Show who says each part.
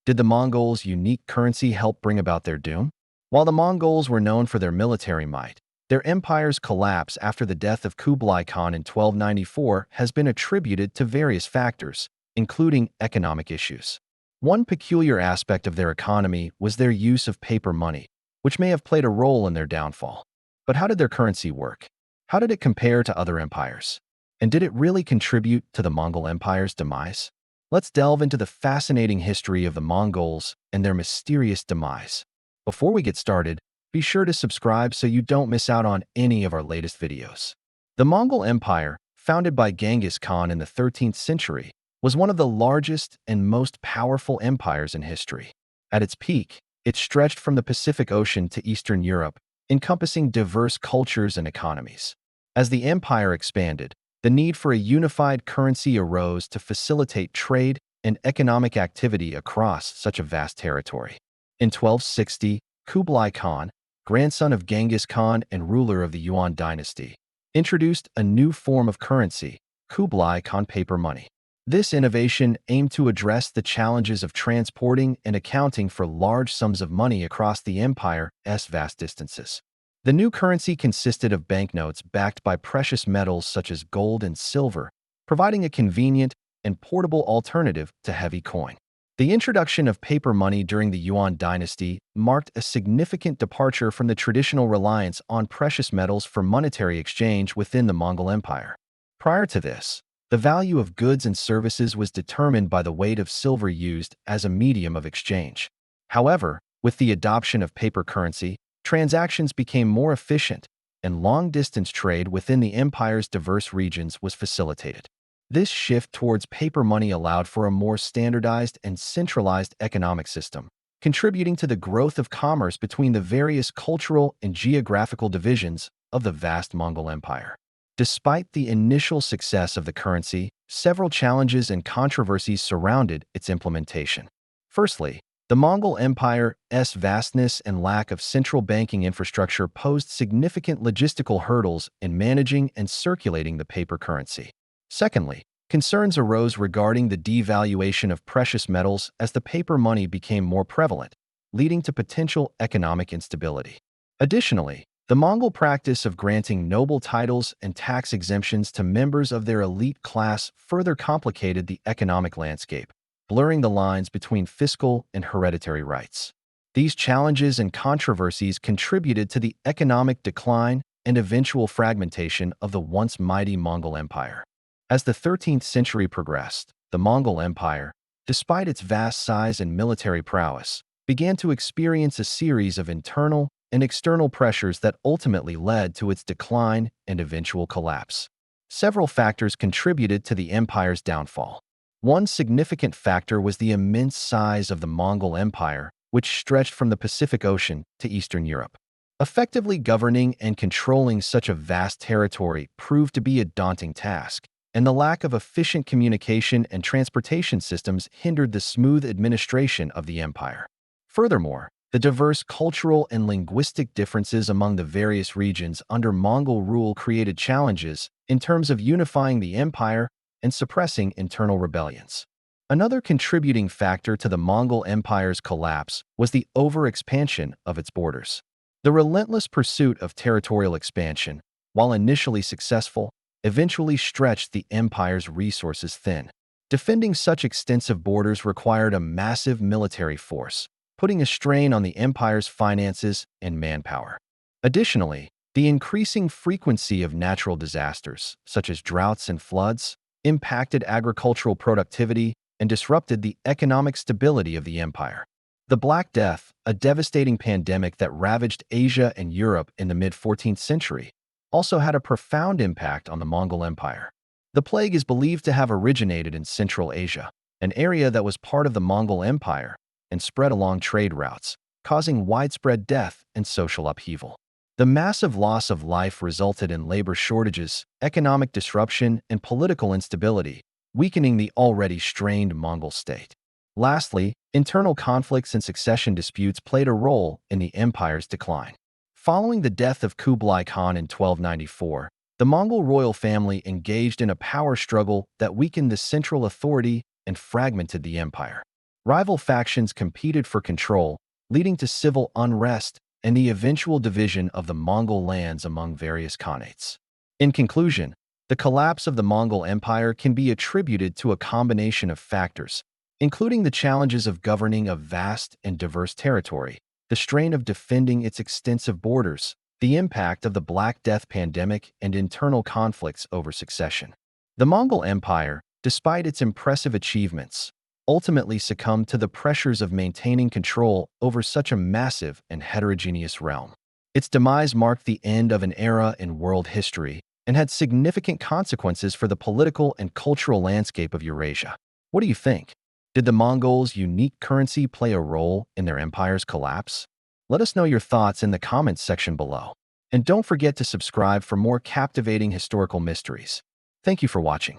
Speaker 1: Did the Mongols' unique currency help bring about their doom? While the Mongols were known for their military might, their empire's collapse after the death of Kublai Khan in 1294 has been attributed to various factors, including economic issues. One peculiar aspect of their economy was their use of paper money, which may have played a role in their downfall. But how did their currency work? How did it compare to other empires? And did it really contribute to the Mongol Empire's demise? Let's delve into the fascinating history of the Mongols and their mysterious demise. Before we get started, be sure to subscribe so you don't miss out on any of our latest videos. The Mongol Empire, founded by Genghis Khan in the 13th century, was one of the largest and most powerful empires in history. At its peak, it stretched from the Pacific Ocean to Eastern Europe, encompassing diverse cultures and economies. As the empire expanded, the need for a unified currency arose to facilitate trade and economic activity across such a vast territory. In 1260, Kublai Khan, grandson of Genghis Khan and ruler of the Yuan dynasty, introduced a new form of currency, Kublai Khan paper money. This innovation aimed to address the challenges of transporting and accounting for large sums of money across the empire's vast distances. The new currency consisted of banknotes backed by precious metals such as gold and silver, providing a convenient and portable alternative to heavy coin. The introduction of paper money during the Yuan dynasty marked a significant departure from the traditional reliance on precious metals for monetary exchange within the Mongol Empire. Prior to this, the value of goods and services was determined by the weight of silver used as a medium of exchange. However, with the adoption of paper currency, transactions became more efficient, and long-distance trade within the empire's diverse regions was facilitated. This shift towards paper money allowed for a more standardized and centralized economic system, contributing to the growth of commerce between the various cultural and geographical divisions of the vast Mongol Empire. Despite the initial success of the currency, several challenges and controversies surrounded its implementation. Firstly, the Mongol Empire's vastness and lack of central banking infrastructure posed significant logistical hurdles in managing and circulating the paper currency. Secondly, concerns arose regarding the devaluation of precious metals as the paper money became more prevalent, leading to potential economic instability. Additionally, the Mongol practice of granting noble titles and tax exemptions to members of their elite class further complicated the economic landscape, blurring the lines between fiscal and hereditary rights. These challenges and controversies contributed to the economic decline and eventual fragmentation of the once mighty Mongol Empire. As the 13th century progressed, the Mongol Empire, despite its vast size and military prowess, began to experience a series of internal and external pressures that ultimately led to its decline and eventual collapse. Several factors contributed to the empire's downfall. One significant factor was the immense size of the Mongol Empire, which stretched from the Pacific Ocean to Eastern Europe. Effectively governing and controlling such a vast territory proved to be a daunting task, and the lack of efficient communication and transportation systems hindered the smooth administration of the empire. Furthermore, the diverse cultural and linguistic differences among the various regions under Mongol rule created challenges in terms of unifying the empire and suppressing internal rebellions. Another contributing factor to the Mongol Empire's collapse was the overexpansion of its borders. The relentless pursuit of territorial expansion, while initially successful, eventually stretched the empire's resources thin. Defending such extensive borders required a massive military force, putting a strain on the empire's finances and manpower. Additionally, the increasing frequency of natural disasters, such as droughts and floods, impacted agricultural productivity and disrupted the economic stability of the empire. The Black Death, a devastating pandemic that ravaged Asia and Europe in the mid-14th century, also had a profound impact on the Mongol Empire. The plague is believed to have originated in Central Asia, an area that was part of the Mongol Empire, and spread along trade routes, causing widespread death and social upheaval. The massive loss of life resulted in labor shortages, economic disruption, and political instability, weakening the already strained Mongol state. Lastly, internal conflicts and succession disputes played a role in the empire's decline. Following the death of Kublai Khan in 1294, the Mongol royal family engaged in a power struggle that weakened the central authority and fragmented the empire. Rival factions competed for control, leading to civil unrest and the eventual division of the Mongol lands among various khanates. In conclusion, the collapse of the Mongol Empire can be attributed to a combination of factors, including the challenges of governing a vast and diverse territory, the strain of defending its extensive borders, the impact of the Black Death pandemic, and internal conflicts over succession. The Mongol Empire, despite its impressive achievements, ultimately succumbed to the pressures of maintaining control over such a massive and heterogeneous realm. Its demise marked the end of an era in world history and had significant consequences for the political and cultural landscape of Eurasia. What do you think? Did the Mongols' unique currency play a role in their empire's collapse? Let us know your thoughts in the comments section below. And don't forget to subscribe for more captivating historical mysteries. Thank you for watching.